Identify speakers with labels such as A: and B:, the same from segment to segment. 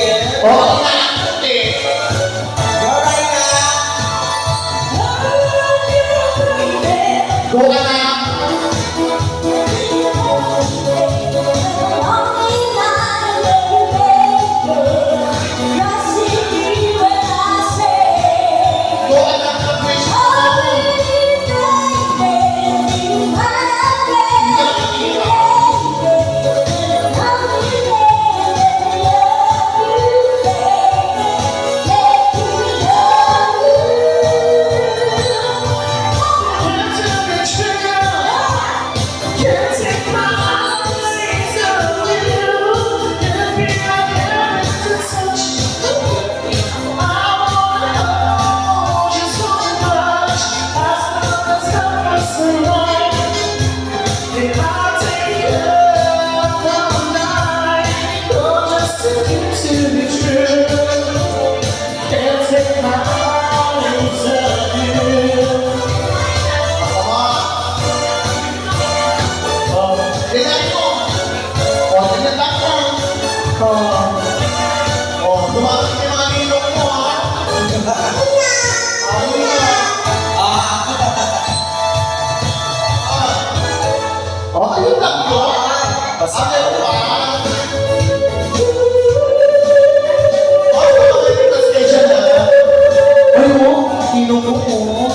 A: Ariel.
B: Oo, inaangat eh.
A: Go, Raya.
B: Go ka na. Go anak ng wish mo. Oh, ayun lang yun. Basta ano ba? Oh, makakalimutan kayo siya na. Ayun, tinunong mo.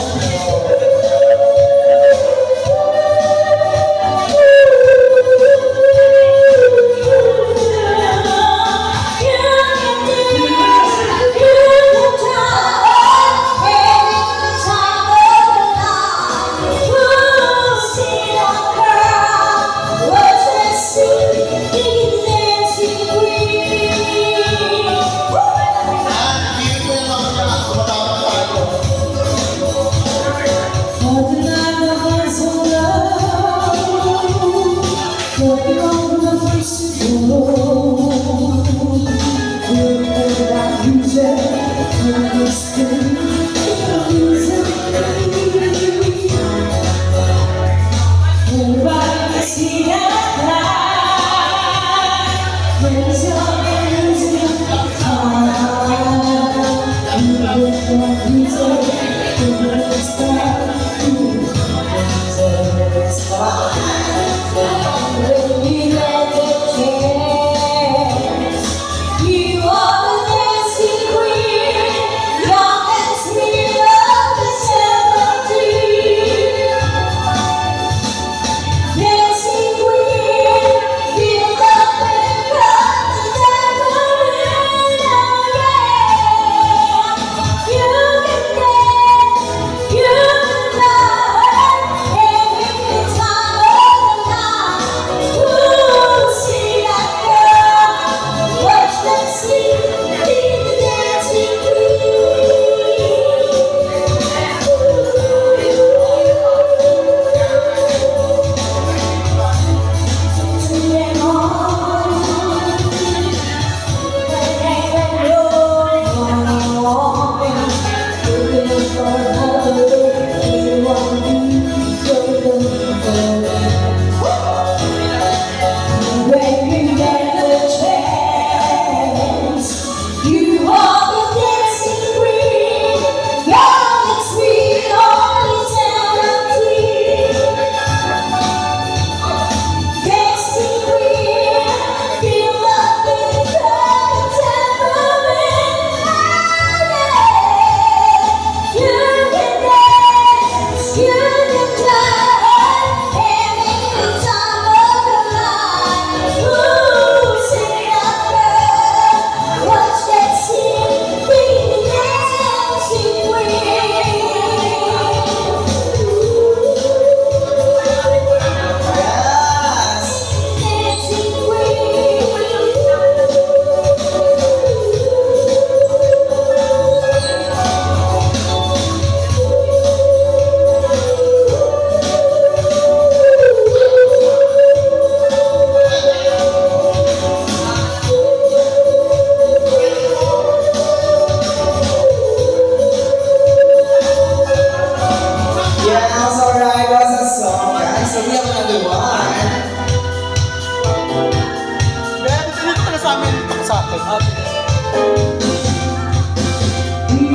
C: sa amin, sa akin.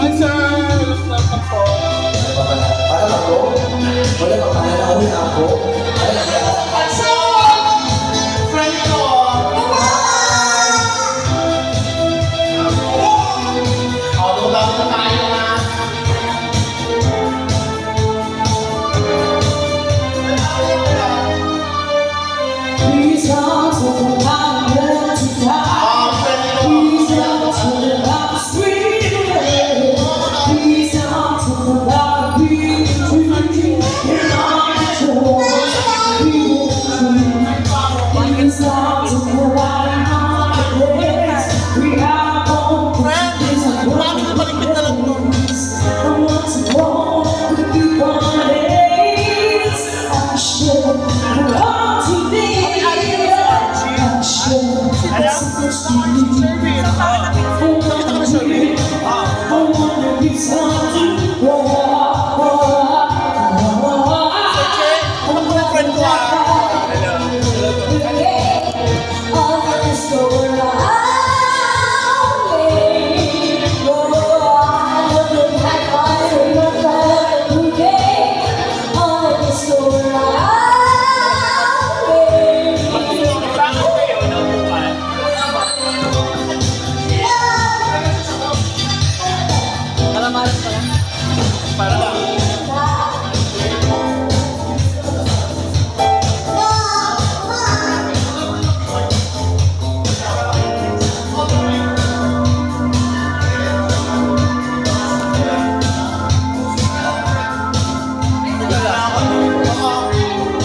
B: Hi, sir! Welcome po.
A: Para ba to? Wala bang pananawin ako?
B: Friend ko! Dami na tayo na.
C: Please don't talk about your tonight. Please don't talk about the sweet way. Please don't talk about being drinking in our joy. Please don't talk about our days. We have all things and worries. I want to go with you one day. I'm sure we're all too big. I'm sure that's the first thing. I wanna be something.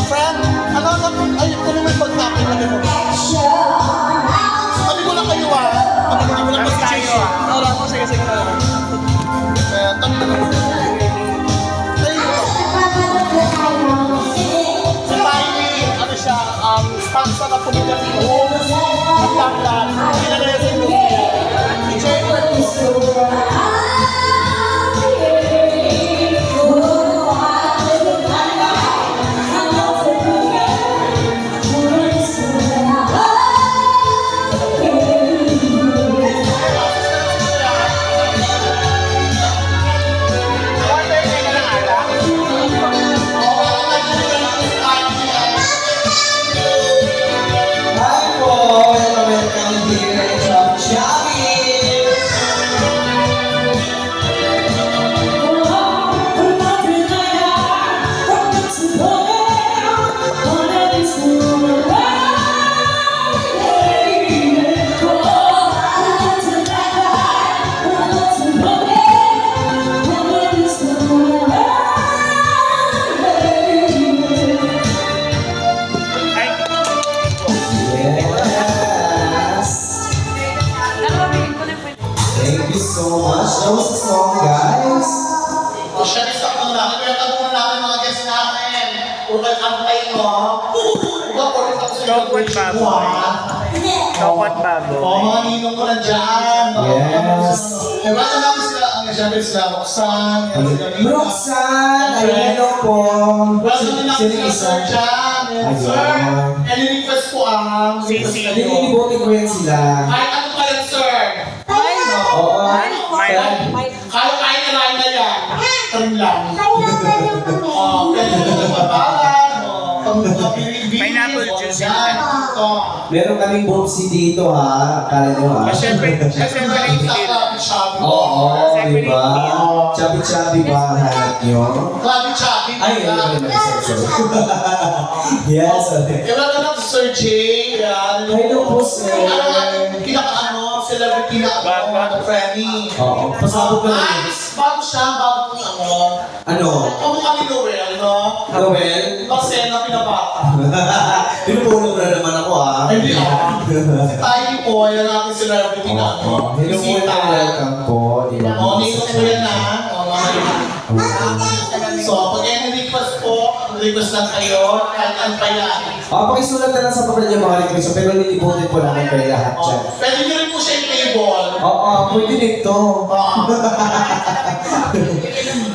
B: Friend, ay, ano may pagtapin na mo? Tabi ko lang kayo tabi ko lang tayo
D: Wala ko, sige.
B: tabi ko lang sa timing, ano siya, sponsor na pumila dito. At lang, pinagaya sa inyo.
A: Hi po! Welcome here from Chubby! Yes! Thank you so much. That was a song, guys.
B: O siya, isa ko na. Welcome muna natin mga guests natin. Welcome kayo, no? Welcome ako sa graduation mo, ha?
D: Dapat bago.
B: O, mga ninong ko na dyan.
A: Yes.
B: Welcome namin sila, siyempre sila Roxanne, sila Nina.
A: Roxanne! Hello po!
B: Welcome na namin
A: Sino
B: sila
A: isa?
B: Sir John. And Sir,
A: Ayun.
B: and request ko ang request kayo.
A: Nililibutin ko yan sila.
B: Ay, ano pa yan, Sir?
A: Oo.
B: Kaya na rin na yan. Trim lang. Pwede mo na pabalan.
D: Pineapple juice.
B: Yan. Ito.
A: Meron kaming bumsi dito ha. Akala nyo ha.
D: Siyempre,
A: Oo, di ba? Chubby-chubby ba ang hanap nyo?
B: Clubby Chubby.
A: Ay, ano naman. Sorry. Yes, okay.
B: Iba na lang, Sir Jay. Yan.
A: Hello po, sir.
B: Pinaka-ano, celebrity na ano, Frenny.
A: Oo, pasabog ka lang.
B: Bago siya, bago kung ano.
A: Ano?
B: Kamukha ni Noel, no?
A: Noel?
B: Kasi na pinabata.
A: Pinupulong na naman ako ha.
B: Hindi Si Tayo po, yan natin celebrity na ano.
A: Hello po, welcome po. Di ba?
B: O, name ko yan na. O, so, pag any request po, request lang kayo, kahit ano pa yan.
A: Pakisulat na lang sa papel yung mga request, pero nilibutin po namin kayo lahat dyan.
B: Pwede nyo rin po siya yung table.
A: Oo, pwede nito.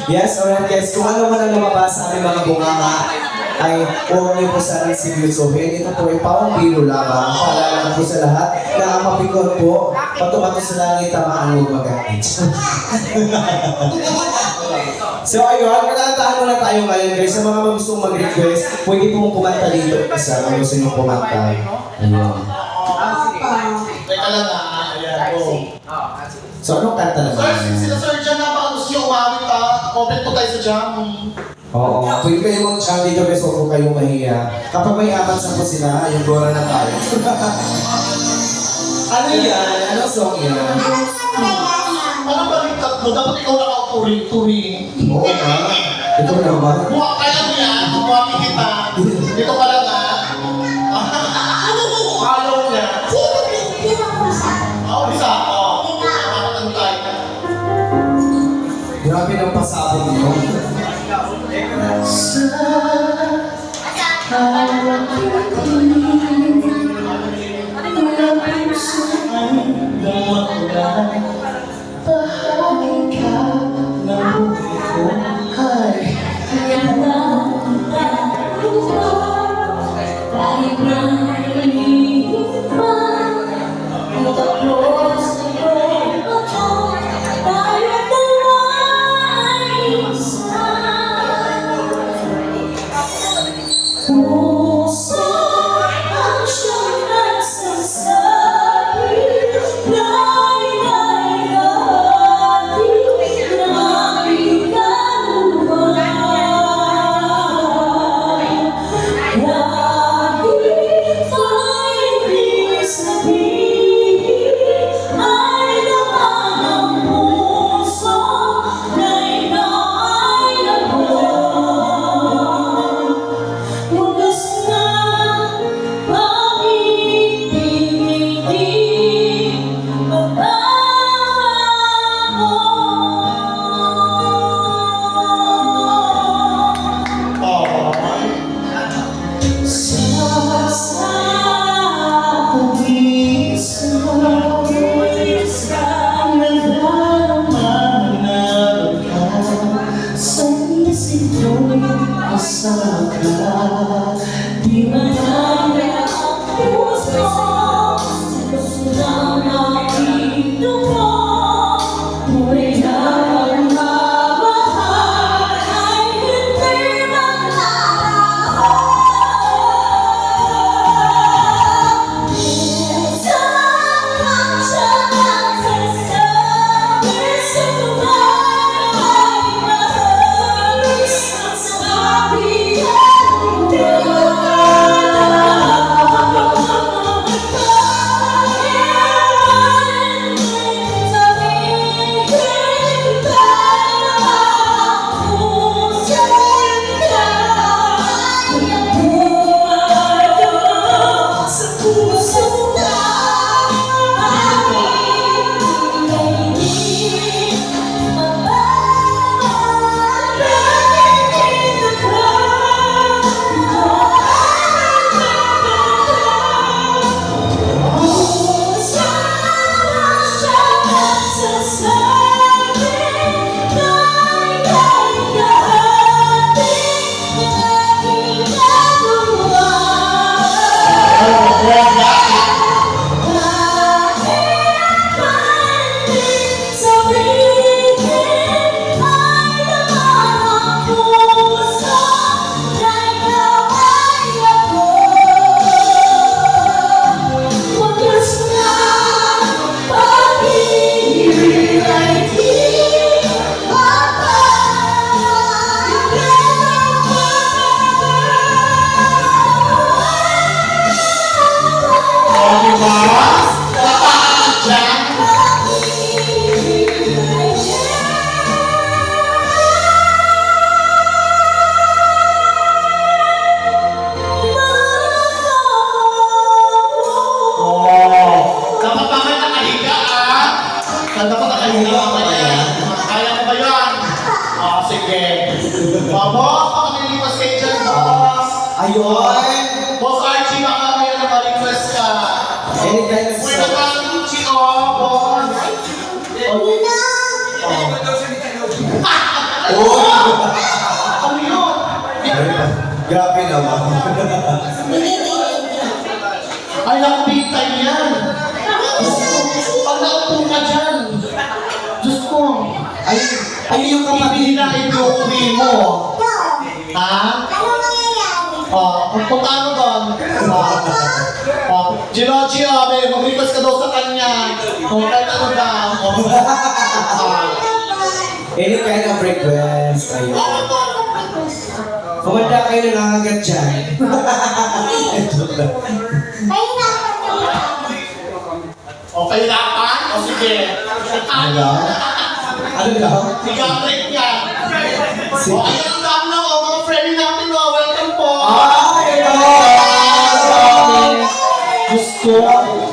A: Yes, alright guys. Kung ano man ang lumabas sa aming mga bunganga, ay huwag niyo po sana seryosohin. Ito po ay pawang biro lamang. Paalala po sa lahat na ang mapikon po, patumato sa langit, tamaan mo magalit. So ayun, kanantahan muna tayo ngayon guys. Sa mga gustong mag-request, pwede pong kumanta dito isa kung gusto nyo kumanta. Ayun.
B: Teka lang ayan, go.
A: So anong kanta naman?
B: Sir, sila Sir Jan, napaka gusto nyo umawit ha. Open po tayo sa jam.
A: Oo, pwede kayo mag-chant dito guys, huwag po kayong mahiya. Kapag may apat po sila, yung gora na tayo. Ano yan? Anong song yan?
B: Ano ba rin tatlo? Dapat ikaw nakauturing-turing.
A: Oo na. Ito naman.
B: Buha, kaya mo yan. Buha kita. Dito ka lang ha. Ayaw niya. Isa. Ano tayo?
A: Grabe ng pasabog nyo.
B: Boss, pakamilipas kayo dyan, boss.
A: Ayun!
B: Boss Archie, baka may naka-request ka.
A: Any kind of
B: Uy,
A: song.
B: naka-Gucci, boss.
A: Oh!
B: Ano yun?
A: Grabe naman.
B: Ay, naku, big time yan. Pag naupo ka dyan, Diyos ko,
A: Ay, yung
B: kapatid
A: kapatid
B: na i-block mo. Ha? Punta ano doon? Ginochi, may mag-request ka daw sa kanya. Kahit ano daw.
A: any kind of request. Ayun. Kumanda kayo nangangagat dyan.
B: Okay lapan? O sige.
A: Ano daw? Ano daw?
B: Sigaret yan. O ayun lang na o, mga friend natin o. Welcome po.
A: Ay, Diyos ko.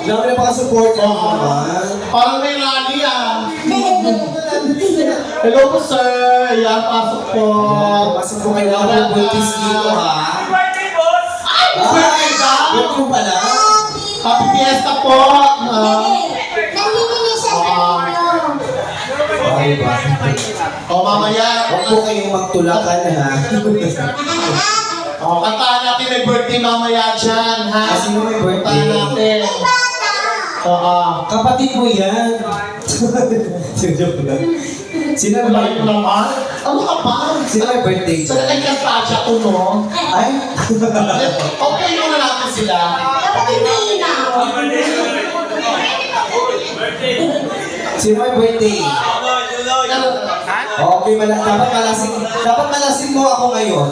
A: Grabe na paka-support mo naman.
B: Parang may rally ah. Hello po sir. Yan, pasok po.
A: Pasok po kayo ng buntis dito, ha?
B: Ay! Birthday ka?
A: Huwag mo pala.
B: Happy Fiesta po.
A: Ay, ba?
B: O mamaya.
A: Huwag po kayong magtulakan, ha?
B: O, kantaan natin may birthday mamaya dyan, ha?
A: Sino may birthday?
B: Kantaan natin. Oo.
A: Kapatid mo yan. Joke lang. Sino
B: Wala
A: may
B: ko naman. Ano ka ba?
A: Sino may birthday
B: Sa
A: dyan?
B: nagkasasya ko, no?
A: Ay?
B: Okay, muna natin sila.
A: Sino may birthday?
B: Ano?
A: Okay, dapat malasing mo ako ngayon.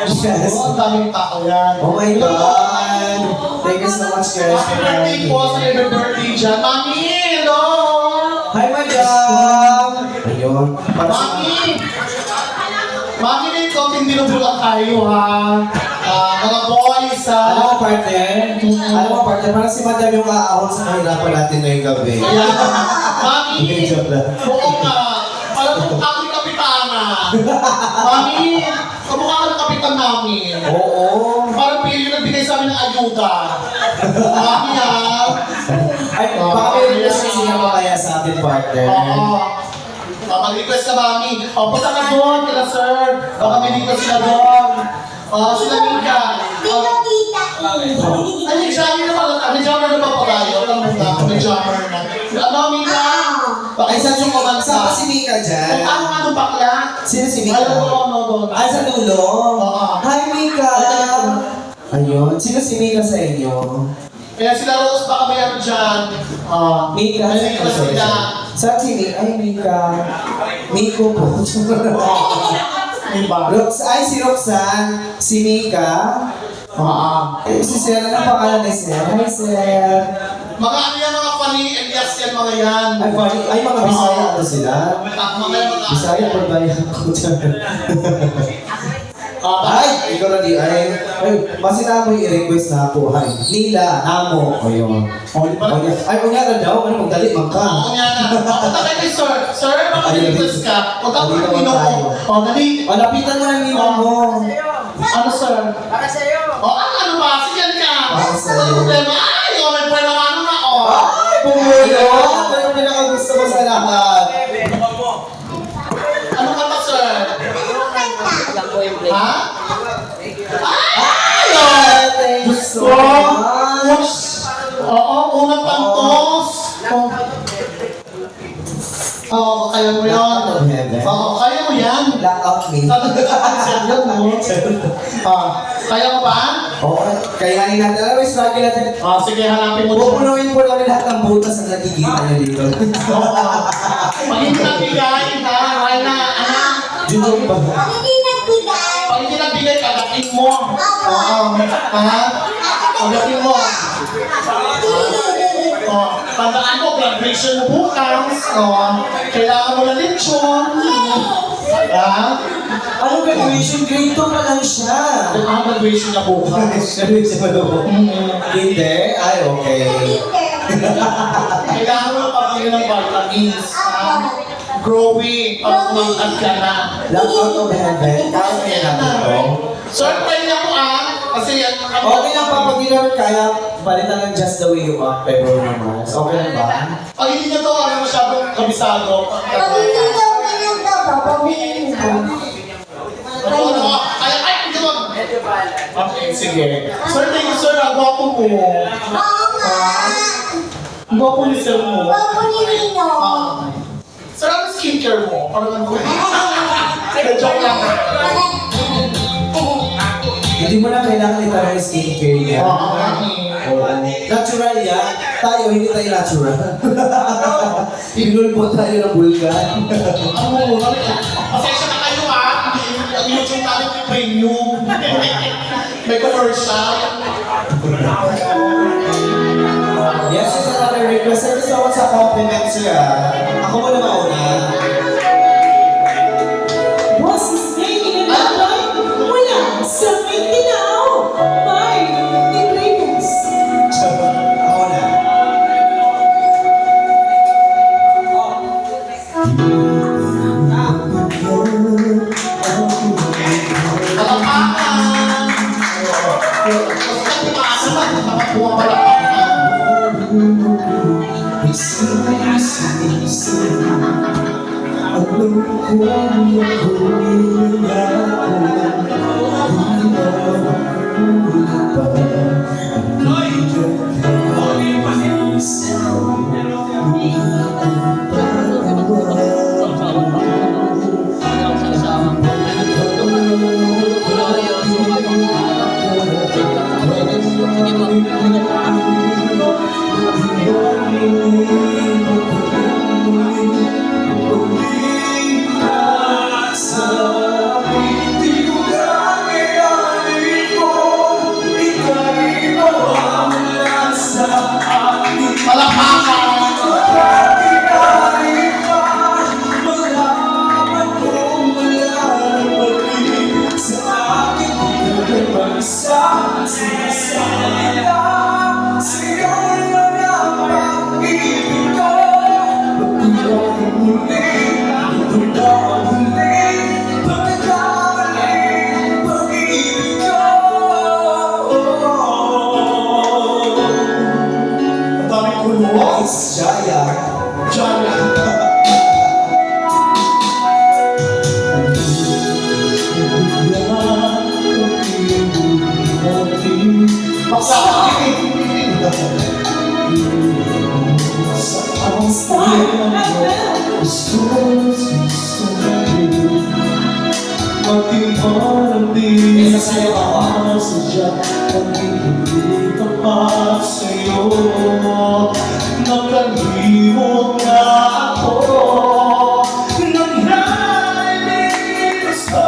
A: Yes.
B: Oo, ang daming tao yan.
A: Oh my God! Thank you so much, guys.
B: Happy birthday po sa every birthday dyan. Mami, hello!
A: Hi, madam! Ayun. Para sa
B: Mami! Mami, na ito, tindinubulan tayo, ha? Mga boys, ha?
A: Alam mo, partner? Alam mo, partner, parang si madam yung aahon sa kahirapan natin ngayong gabi.
B: Ayan. Mami!
A: Hindi, joke lang.
B: Oo nga. Parang kung ako yung kapitana. Mami! Kamukha ka ng kapitan namin.
A: Oo.
B: Parang pili yung nagbigay sa amin ng ayuda. Mami, ha?
A: Ay, baka may request kasi nga mamaya sa atin, partner.
B: Oo. Mag-request ka, Mami. O, punta ka doon, kila sir. Baka may request sila doon. Sila Mika. Ay, may jammer na pala. May jammer na pa pa tayo. Alam mo na, may jammer na. Ano, Mika?
A: Ay, saan yung kumansa? Si Mika dyan.
B: Ano nga itong bakla?
A: Sino si
B: Ay,
A: Mika?
B: ano doon.
A: Ay, sa dulo?
B: Oo.
A: Hi, Mika! Ayun. Sino si Mika sa inyo?
B: Kaya sila Rose, baka may ano dyan.
A: Mika.
B: May request sila.
A: Saan si Mika? Ay, Mika. Miko po.
B: Diba?
A: Ay, si Roxanne. Si Mika. Si Sir. Ano pangalan ni Sir? Hi, Sir.
B: Mga ano yan, mga funny Elias yan, mga yan.
A: Ay, funny. Ay, mga Bisaya ito sila.
B: Mga
A: Bisaya, pagbayan ko dyan. Ay, ikaw na di. Ay, masina mo yung i-request na ako. Hi. Nila, Namo. O yun. Ay, kung nga na daw, ano, magdali, magka.
B: Oo nga na. Punta kayo kay Sir. Sir, baka may request ka. Huwag ka
A: Dali
B: muna
A: naman
B: Nino
A: tayo.
B: mo. O, dali.
A: Malapitan mo ng Nino mo.
B: Ano, Sir?
D: Para sa'yo.
B: O, ano ba? Sigan ka.
A: Para sa'yo.
B: Ano problema? Ay, o, may pwede naman na. O.
A: Ay, pumulo! Ano yung pinakagusto mo sa lahat?
B: Ano ka ba, Sir? Ha? Ay, o.
A: Thank you so
B: Gusto.
A: much.
B: Oo, unang pantos. Oo, kaya mo yan. Oo, kaya mo yan.
A: Lock out me.
B: Kaya mo ba?
A: Oo, kayanin natin. Alam mo, struggle natin.
B: Sige, hanapin mo dyan.
A: Pupunuin po namin lahat ng butas ang nakikita niyo dito.
B: Pag hindi nagbigay, ha? Kaya na, anak.
A: Junjong ba?
B: Pag hindi nagbigay, kagatin mo. Oo. Ha? Kagatin mo. Tandaan mo, graduation mo bukas. Kailangan mo na lechon. Ha?
A: Anong graduation? Grade 2 pa lang siya.
B: Kailangan graduation na bukas.
A: Graduation pa lang. Hindi? Ay, okay.
B: Kailangan mo pagpili ng vitamins. Ha? Growing. Pag kumangkat ka na.
A: Lock out of heaven. Kaya kaya natin to.
B: Sir, try niya po kasi yan.
A: Okay lang pa, pag hindi naman kaya, palitan ng just the way you are, February na Mars. Okay lang ba?
B: Pag hindi niya to, masyadong kabisado. Okay, sige. Sir, thank you, sir. Ang gwapo mo.
E: Oo nga.
B: Ang gwapo ni sir mo.
E: Bago ni Nino.
B: Sir, ano skincare mo? Parang ano? Joke lang.
A: Hindi mo na kailangan itanong yung skincare niya. Oo. Natural yan. Tayo, hindi tayo natural. Pinulpo tayo ng bulgan.
B: Pasensya na kayo ha. Ang YouTube namin may premium. May commercial.
A: Yes, it's another request. Thank you so much sa compliment, sir. Ako muna mauna.
C: What's his name in the light? Mula sa Mindanao. My ingredients.
A: Ako na.
B: Palakpakan! Basta pumaasa ba? Nakakuha palakpakan. Palakpakan! Ang dami kulo.
A: Nice, Jaya.
B: Jaya.
A: Isasayaw ako.
B: Nakalimot na ako nang narinig gusto.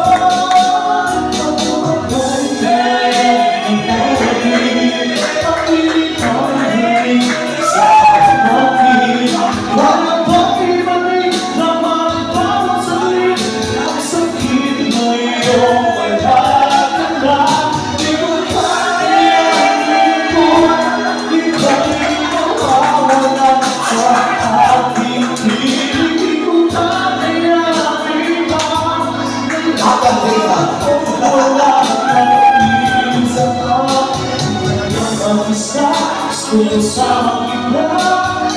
B: Sa iba,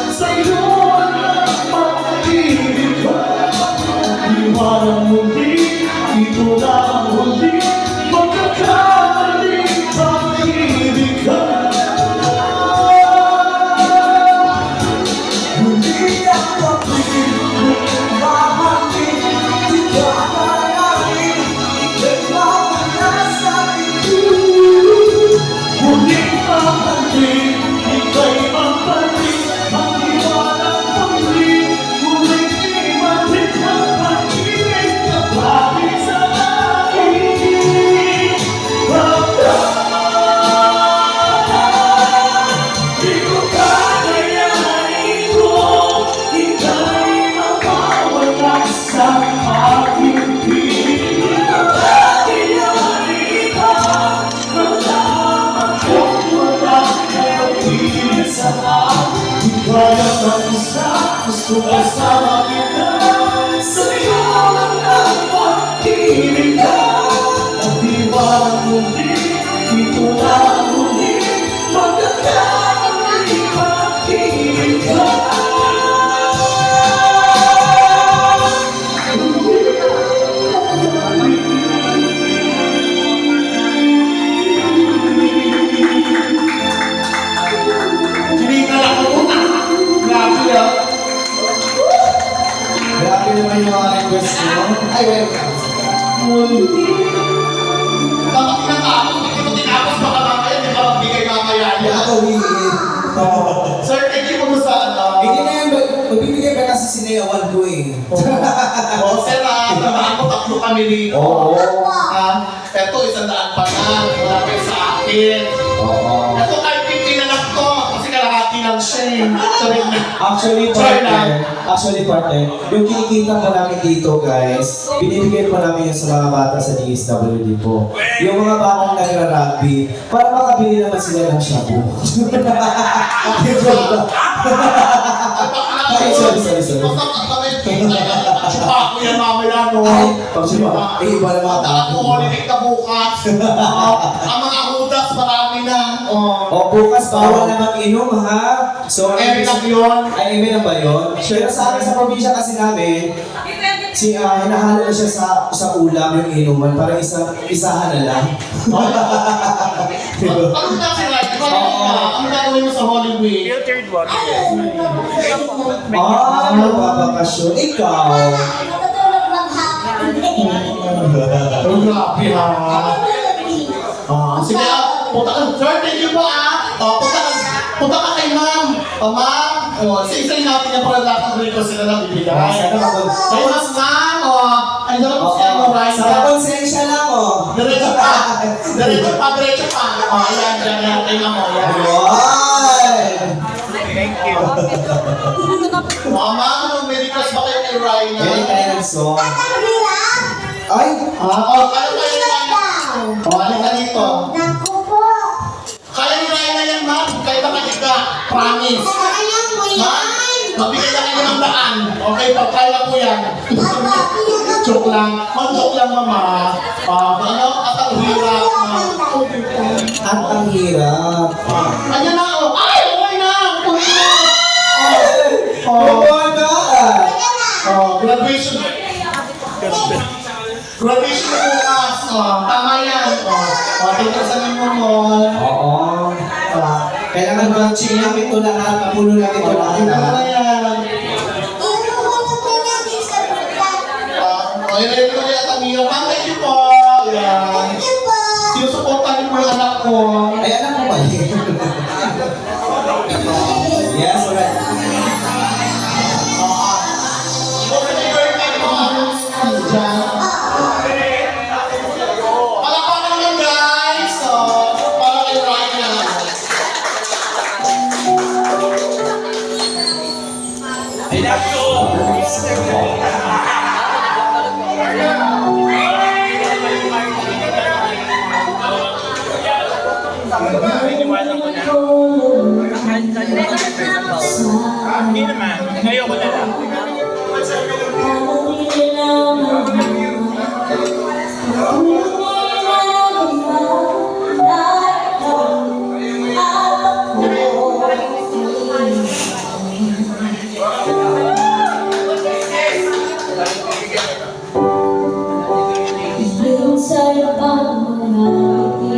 B: sa'yo ang pag-ibig ko. Iwanan muli, ito na ang huli, magkakaling pag-ibig ko. Hindi ang pag-ibig, mahalin, di ka mahalin, ika'y mawala sa iyo. Muling mahalin, ika'y mahalin, ang iwanan muli, muling imalit ang pag-ibig na bakit sa akin. Di ko kakayanin kung ika'y mawawala sa aking piling. Di ko kakayanin kung malaman kung wala kang piling sa akin. Di kaya mag-isa, gusto ka sama kita. Sa'yo lang ang pag-ibig ko. At iwanan muli, ito na ang huli, magkakaling pag-ibig ko.
A: Ay, welcome.
B: Dapat tinatapos, hindi mo tinapos baka mamaya, di ba magbigay mamaya
A: Kaya
B: yan?
A: ako hihingin.
B: Sir, thank you po sa
A: Hindi na yan, magbibigay pa kasi sinayawan ko eh.
B: Oh, sir, tamaan ko, tatlo kami dito.
A: Oo.
B: Eto, 100 pa na. Wala kayo sa akin.
A: Oo.
B: Eto, kahit 50 na lang to. Kasi kalahati lang siya eh. Sabi na.
A: Actually, partner, yung kinikita po namin dito, guys, binibigay po namin yun sa mga bata sa DSWD po. Yung mga batang nagra-rugby, para makabili naman sila ng shabu. Ay, sorry.
B: Basta kami, chupa ko yan mamaya, no?
A: Ay, pag-sipa, iba na mga
B: Alam
A: tao.
B: ko, holiday ka bukas. Ang mga hudas, marami na.
A: O bukas, bawal na mag-inom, ha? So,
B: Eme lang yun.
A: Ay, eme lang ba yun? Pero sa amin sa probinsya kasi namin, hinahalo na siya sa ulam yung inuman para isahan na lang.
B: Ano na sila? Ano gagawin mo sa Holy Week?
D: Filtered water.
A: Magbabakasyon. Ikaw.
E: Natutulog maghapon.
B: Oh, grabe ha. Sige, punta ka. Sir, thank you po punta ka kay ma'am. Ma'am, isa-isayin natin yung para lahat ng request sila na bibigay. Kay ma'am, andyan po siya mo, right?
A: Sa konsensya lang, oh.
B: Diretso pa. Ayan, dyan, kay ma'am, ayan.
A: Ay!
D: Thank you.
B: Ma'am, may request ba kayo kay Ryan?
A: Ganyan tayo ng song.
E: Hirap.
A: Ay!
B: Kaya kayo Ryan. Halika dito.
E: Naku po.
B: Kaya ni Ryan na yan, ma'am. Kahit nakahiga. Promise.
E: Kaya mo
B: Ma'am,
E: yan.
B: magbigay lang kayo ng daan. Okay, pagkaya po yan. Joke lang. Joke lang, mama. At ang hirap, ma'am.
A: At ang hirap.
B: Ayan na, oh. Ay, okay na. Okay na.
A: Oh my God!
B: Graduation. Graduation na bukas. Tama yan. Tingnan mo.
A: Oo. Kailangan branching namin ito lahat. Mapuno namin ito lahat.
B: Tama yan. Ready ko yan, Tamira. Ma'am, thank you po. Yan. Sinusuportan niyo po yung anak ko.
A: Ay, anak mo ba yun? Yes, alright.
B: Happy birthday po. Diyan. Palakpakan lang, guys. Para kay Ryan.
D: I love you. Iniwanan ko na. Hindi naman. Ayoko na lang.
C: Inside about my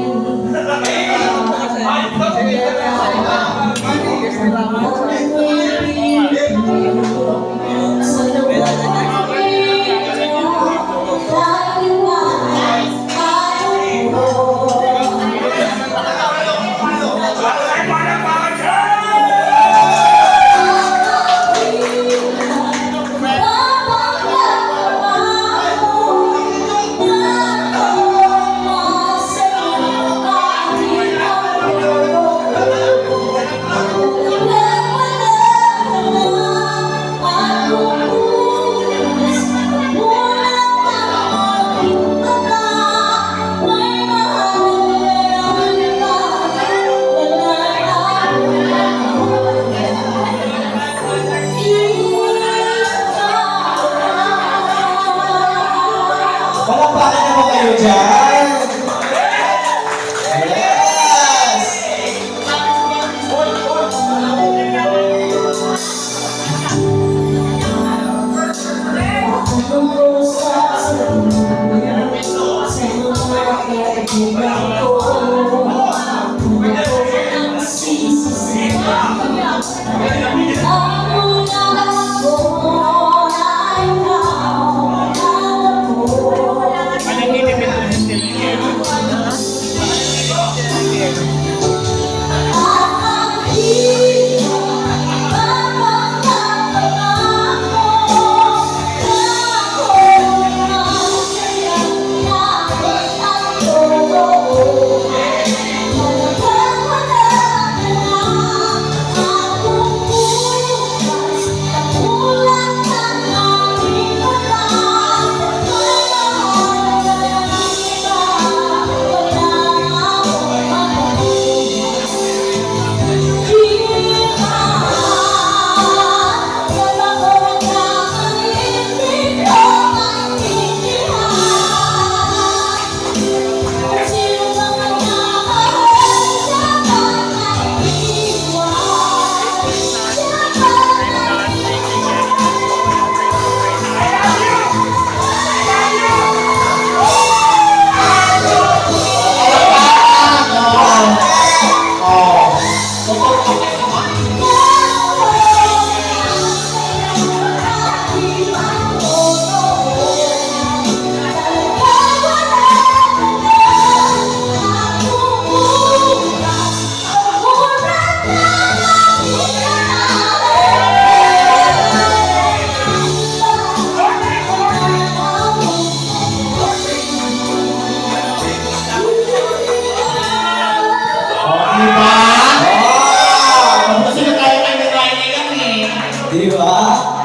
A: Di ba?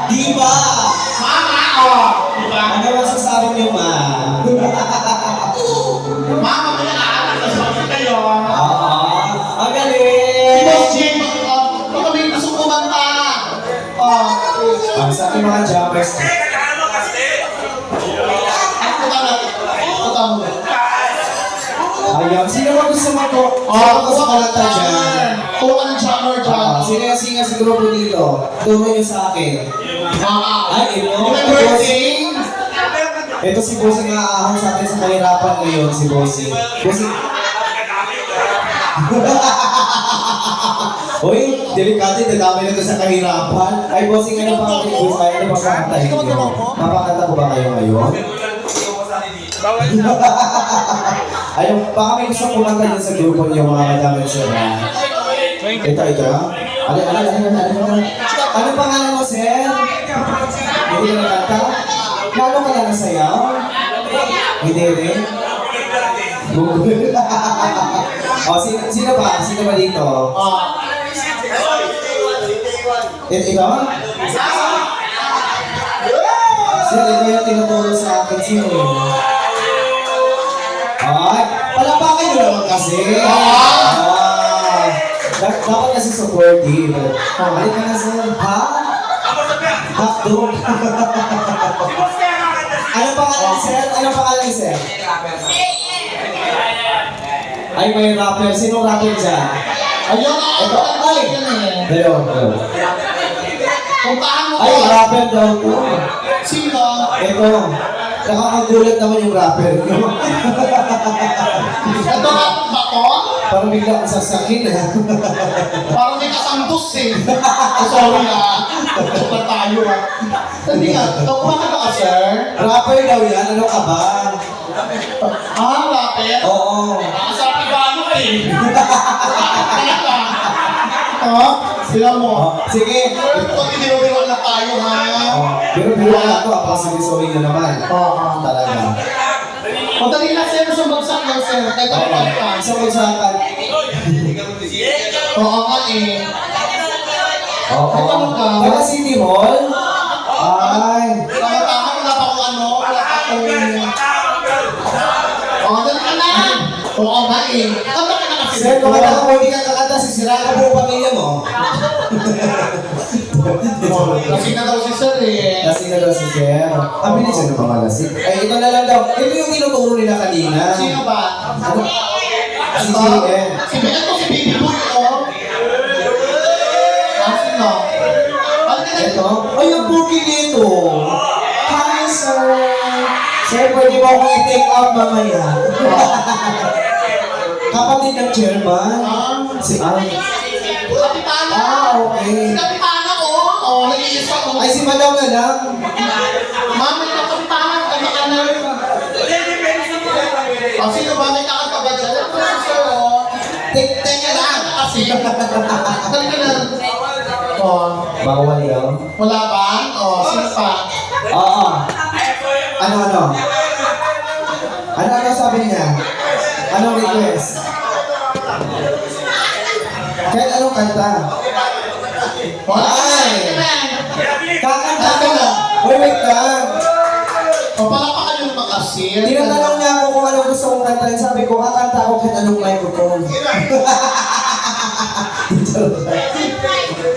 A: Di ba?
B: Mama, diba?
A: Ano masasabi niyo, ma?
B: Mama, may nakakasama kayo.
A: Oo. Ang
B: Si
A: galing!
B: Boss Jay, baka may gusto kumanta.
A: Ang sa aking mga jumpers.
B: Punta mo.
A: Ayun, sino ba gusto mo gusto kumanta dyan?
B: Kung anong genre dyan.
A: Sino yung singer sa grupo dito? Turo niyo sa akin. Ay, ito.
B: Birthday.
A: Ito si Bossing na aahon sa atin sa kahirapan ngayon, si Bossing. Bossing. Uy, delikado, dadami na ito sa kahirapan. Ay, Bossing, ano pa ang request kayo? Ano pa kakantahin niyo? Mapakanta ko ba kayo ngayon? Ayun, baka may gusto kumanta niyo sa grupo niyo, mga madami sir. Ito. Ano pangalan mo, sir? Hindi ka nakanta? Lalo ka na nasayaw? Hindi rin? O, sino ba? Sino ba dito? Ikaw? Sir, ito yung tinuturo sa akin. Sino yun? Ay, palapakan nyo naman kasi. Dapat kasi supportive. Halika na, sir. Ha? Hotdog. Ano pangalan, sir? Ano pangalan, sir? Ay, may rapper. Sinong rapper dyan?
B: Ayun,
A: Ito. Ay! Hello.
B: Puntahan mo
A: Ay,
B: ko.
A: rapper daw po.
B: Sino?
A: Ito. Nakakagulat naman yung rapper nyo.
B: Ito nga ba to?
A: Parang bigla ang sasakin eh.
B: Parang may kasantos eh. Sorry Super tayo Hindi nga, nakuha ka ba, sir?
A: Rapper daw yan. Ano ka ba?
B: Rapper?
A: Oo.
B: Nakasabi ba ano eh? Sila mo.
A: Sige.
B: Ito, tiniro-biro na tayo ha.
A: Biro-biro na ito. Apasali-soli nyo naman. Talaga.
B: O dali na, sir, sa bagsak lang, sir. Kahit ano
A: Oo.
B: ka.
A: Sa magsakan.
B: Oo nga eh.
A: Oo.
B: Ay, ano ka?
A: Taga City Hall? Ay.
B: Tama-tama, wala pa akong ano. Wala pa akong... O, dali ka na. Oo nga eh. Tama ka na kasi.
A: Sir, kung ano mo hindi ka kakanta, sisira ka buong pamilya mo.
B: Kasi na daw si sir eh.
A: Lasing na daw si Sir. Ang bilis siya ng mga lasing. Ay, ito na lang daw. Ito yung tinuturo nila kanina.
B: Sino ba?
A: Ano? Si
B: Ito?
A: JN.
B: Ito si Baby Boy, oh. Sino? Ano ka na?
A: Ito? Ay, yung booking nito. Hi, sir. Sir, pwede mo akong i-take out mamaya. Kapatid ng chairman. Si Al.
B: Kapitana.
A: Okay.
B: Si Kapitana, oh. Oh, nag-iisa, oh.
A: Ay, si Madam na lang.
B: Ma'am, may kapitana. Kapitana. Oh, sino ba? May kakanta ba dyan? Ito, sir, oh. Teka lang. Kasi. Dali ka na. Oh.
A: Bawal daw.
B: Wala ba? Oh, sino pa?
A: Oo. Ano? Ano sabi niya? Anong request? Kahit anong kanta? Ay! Kakanta ko na! Wait lang!
B: O, palapakan nyo naman kasi.
A: Tinatanong niya ako kung anong gusto kong kantahin. Sabi ko, kakanta ako kahit anong microphone.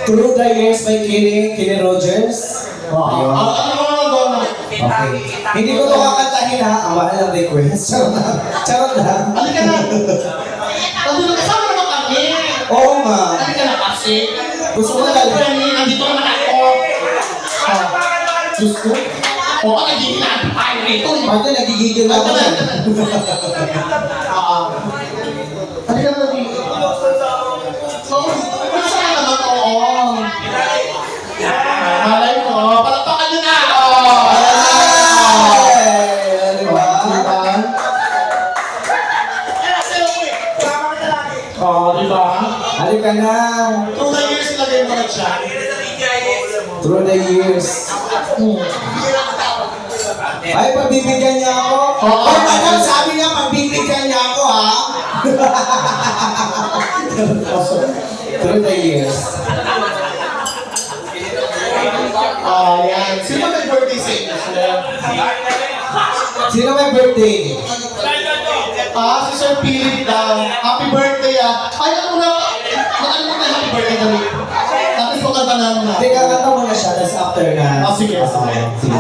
A: Through the Years by Kenny Rogers. Ayun.
B: Ano doon?
A: Okay. Hindi ko ito kakantahin ha. Ang mahal ng request. Charot lang.
B: Halika na. Nandito kasama naman kami.
A: Oo nga.
B: Halika na kasi.
A: Gusto ko na lang.
B: Nandito naman ako. Diyos ko. O, nagiging na tayo rito.
A: Pati nagigigil na ako.
B: Halika na dito. So, gusto ka naman, oo. Malay mo. Palapakan nyo na.
A: Di ba?
B: Diba?
A: Halika na.
B: 2 years lagay mo na siya.
A: Through the years. Ay, pagbibigyan niya ako.
B: Oo.
A: Ay, madam, sabi niya, pagbibigyan niya ako, ha? Through the years.
B: Yan. Sino may birthday sa inyo, sir?
A: Sino may birthday?
B: Si Sir Philip daw. Happy birthday, Ay, ano na? Ano na happy birthday kami? Tapos po kanta namin na.
A: Hindi, kakanta mo na siya, tapos after na.
B: Sige.
A: Sige.